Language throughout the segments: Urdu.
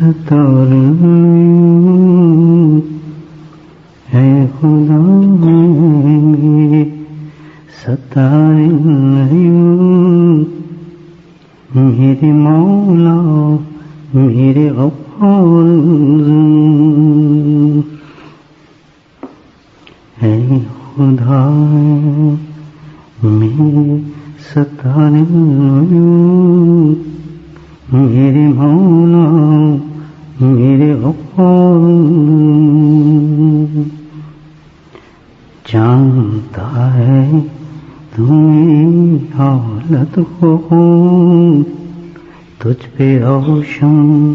ستاروں اے خدا میرے ستارے میرے مولا میرے غفار اے خدا میرے ستارے میرے مولا میرے غفار جانتا ہے تو میری حالت کو تجھ پہ روشن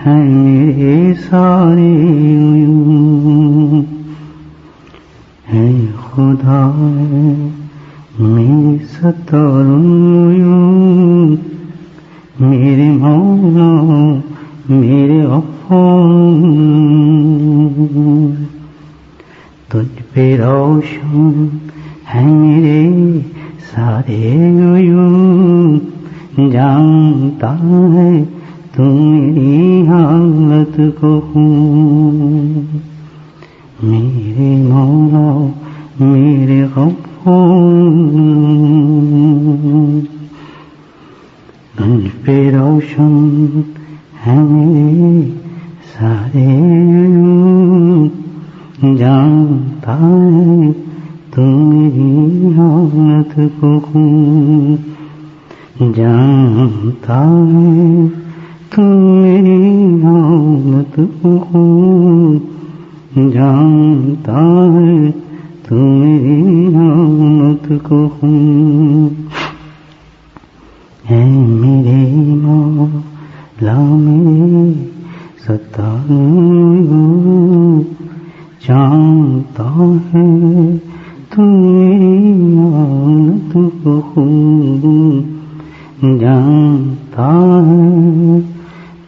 ہے میرے سارے عیون اے خدا میرے ستاروں میرے مولا میرے غفار تجھ پہ روشن ہے میرے سارے عیون جانتا ہے تو میری حالت کو میرے مولا میرے غفار تجھ پہ روشن ہے میرے سارے عیون جانتا ہے تو میری حالت کو جانتا ہے تو میری حالت کو جانتا ہے تو میری حالت کو اے میرے مولا میرے ستاروں جانتا ہے تو میری حالت کو جانتا ہے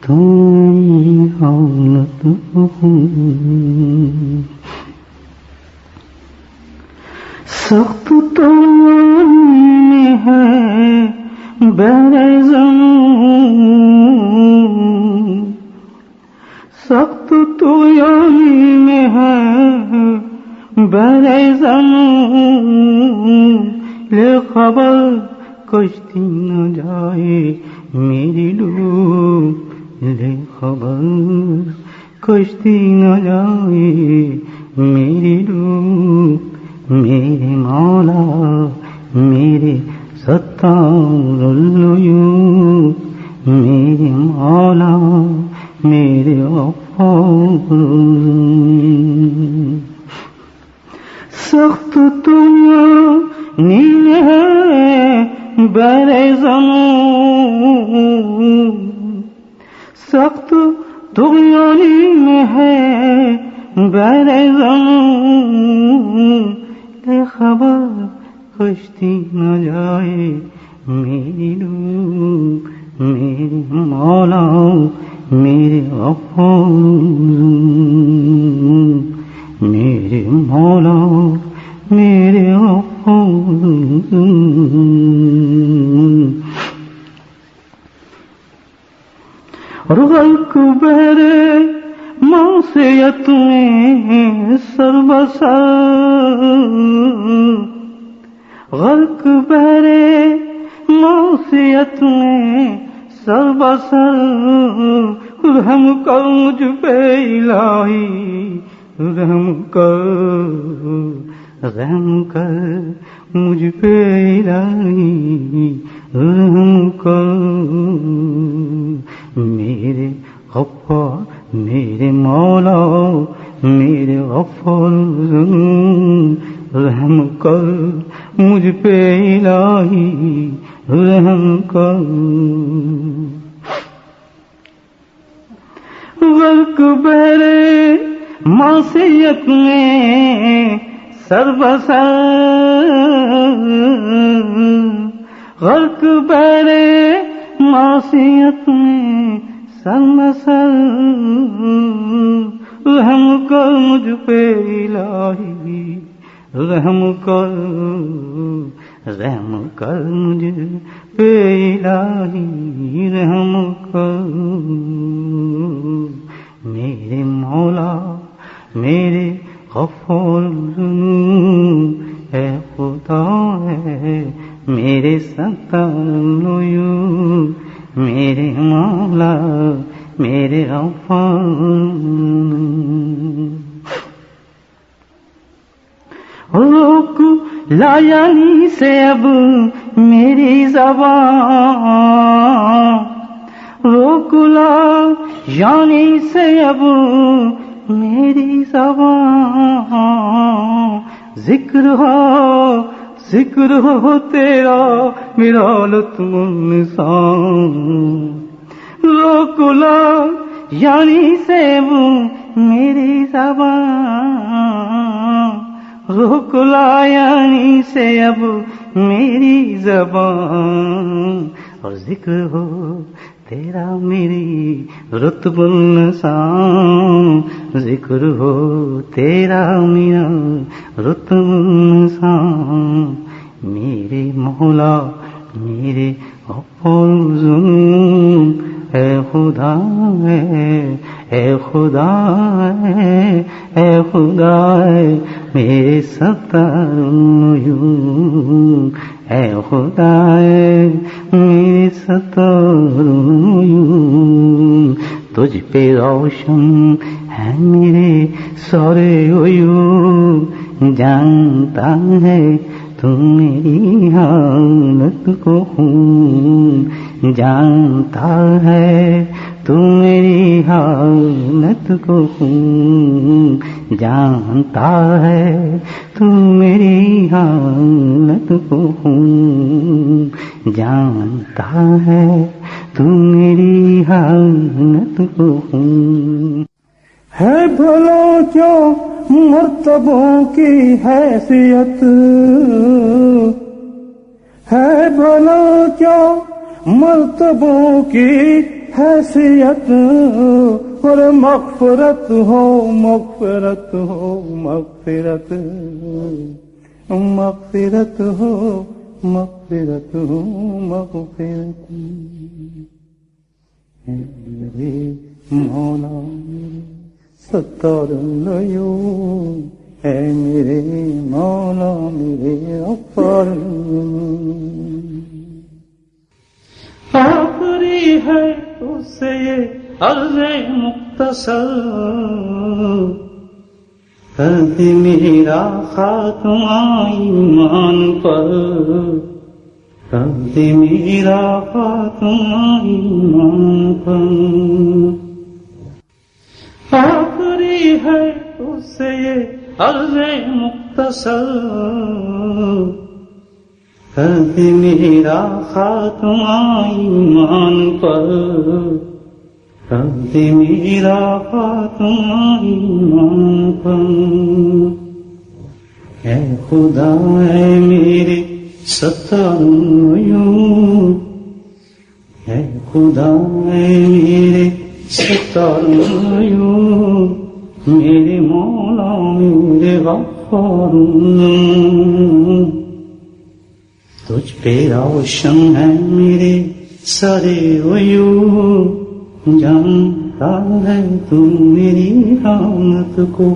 تو میری حالت کو سخت تو میں ہے بحر زمین سخت تو یعنی میں ہے بحر زمین لے خبر کشتی نہ جائے میری ڈوب لے خبر کشتی نہ جائے میری ڈوب میرے مولا میرے ستار العیون میرے مولا میرے غفار سخت دنیا نیل ہے بر زمین سخت دنیا نیل ہے بر زمین لے خبر کشتی نہ جائے میری ڈوب میرے مولا میرے غفار میرے مولا میرے غفار اور غرق بہرے معصیت میں سر بسر غرق بہرے معصیت میں سر بسر رحم کر مجھ پہ الہی رحم کر مجھ پہ الہی رحم کر میرے غفار میرے مولا میرے غفار رحم کر مجھ پہ الہی رحم کر غرق بہرے معصیت میں سر بسر غرق بہرے معصیت میں سر بسر رحم کر مجھ پہ الہی رحم کر مجھ پہ الہی رحم کر میرے غفور الذنوب اے خدا ہے میرے ستار العیوب میرے مولا میرے غفار. روک لا یعنی سے اب میری زبان، روک لا یعنی سے اب میری زبان، ذکر ہو تیرا میرا لطف النسان. روک لا یعنی سے اب میری زبان، روک لا یعنی سے اب میری زبان، اور ذکر ہو تیرا میری رتب النسان، ذکر ہو تیرا میرا رتب النسان. میرے مولا میرے غفور الذنوب اے خدا ہے اے خدا ہے اے خدا ہے میرے ستار العیوب اے خدا ہے میرے ستار العیوب. تجھ پہ روشن ہے میرے سارے عیوب، جانتا ہے تو میری حالت کو خون، جانتا ہے تو میری حالت کو خون، جانتا ہے تو میری حالت کو خون، جانتا ہے تو میری حالت کو خون. ہے بھلا کیا مرتبوں کی حیثیت، ہے بھلا کیا مرتبوں کی حیثیت، اور مغفرت ہو مغفرت ہو مغفرت، مغفرت ہو مغفرت ہو مغفرت. میرے مولا ستار العیوب اے میرے مولا میرے غفار. آخری ہے اس سے یہ عرض مختصر، کر دے میرا خاتمہ ایمان پر، کر دے میرا خاتمہ ایمان پر. آخری ہے اس سے یہ عرض مختصر، کر دے میرا خاتمہ ایمان پر، کر دے میرا خاتمہ ایمان پر. اے خدا اے میرے ستار العیوب، اے خدا اے میرے ستار العیوب، میرے مولا میرے غفار. تجھ پہ روشن ہے میرے سارے عیوب، جانتا ہے تو میری حالت کو.